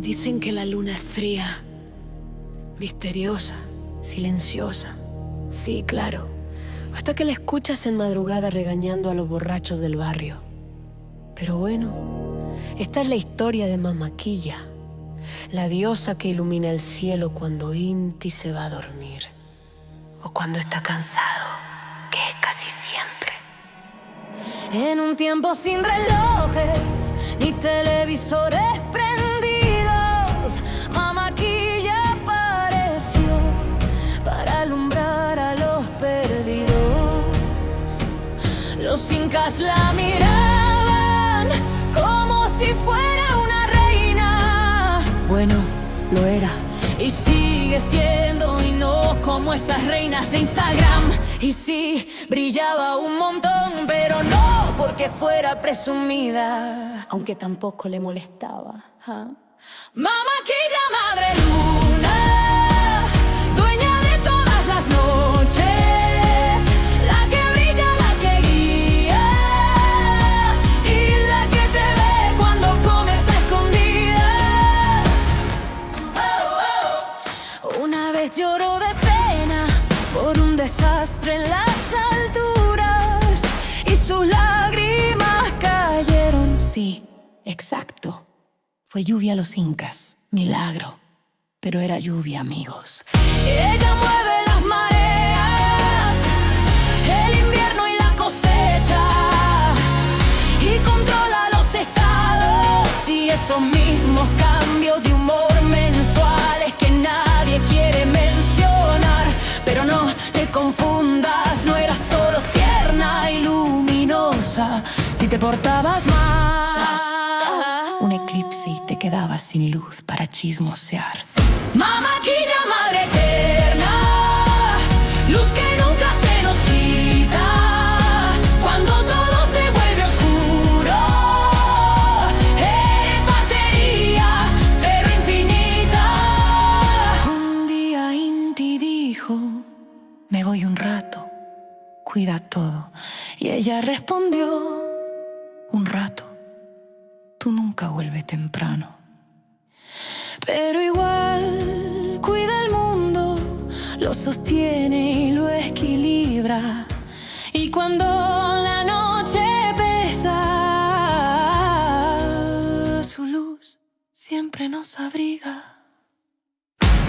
Dicen que la luna es fría, misteriosa, silenciosa. Sí, claro. Hasta que la escuchas en madrugada regañando a los borrachos del barrio. Pero bueno, esta es la historia de Mamaquilla, la diosa que ilumina el cielo cuando Inti se va a dormir. O cuando está cansado, que es casi siempre. En un tiempo sin relojes ni televisores prendidos, Mamaquilla apareció para alumbrar a los perdidos. Los incas la miraban como si fuera una reina. Bueno, lo era. Y sigue siendo, y no como esas reinas de Instagram. Y sí, brillaba un montón, pero no porque fuera presumida, aunque tampoco le molestaba. Mamaquilla, madre luna, dueña de todas las noches, la que brilla, la que guía, y la que te ve cuando comes a escondidas. Una vez lloró de pena por un desastre en las alturas y sus lágrimas cayeron. Sí, exacto. Fue lluvia a los incas, milagro. Pero era lluvia, amigos. Ella mueve las mareas, el invierno y la cosecha, y controla los estados y esos mismos cambios de humor mensuales que nadie quiere mencionar. Pero no te confundas, no era solo tierna y luminosa. Si te portabas mal, un eclipse y te quedabas sin luz para chismosear. Mamaquilla, madre eterna, luz que nunca se nos quita. Cuando todo se vuelve oscuro, eres batería, pero infinita. Un día Inti dijo: me voy un rato, cuida todo. Y ella respondió: un rato, tú nunca vuelves temprano. pero igual cuida el mundo, lo sostiene y lo equilibra. Y cuando la noche pesa, su luz siempre nos abriga.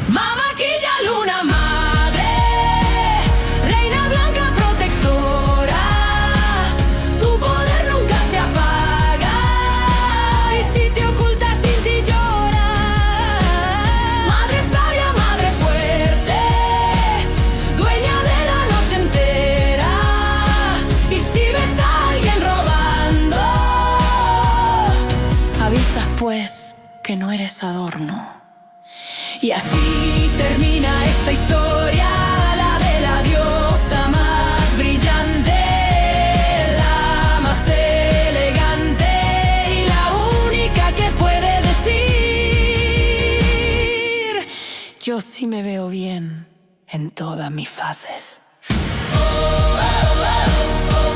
Mamaquilla, luna madre, reina blanca protectora, tu poder nunca se apaga, y si te ocultas sin ti llora. Madre sabia, madre fuerte, dueña de la noche entera, y si ves a alguien robando, Avisas pues que no eres adorno. y así termina esta historia, la de la diosa más brillante, la más elegante y la única que puede decir: Yo sí me veo bien en todas mis fases. oh, oh, oh, oh.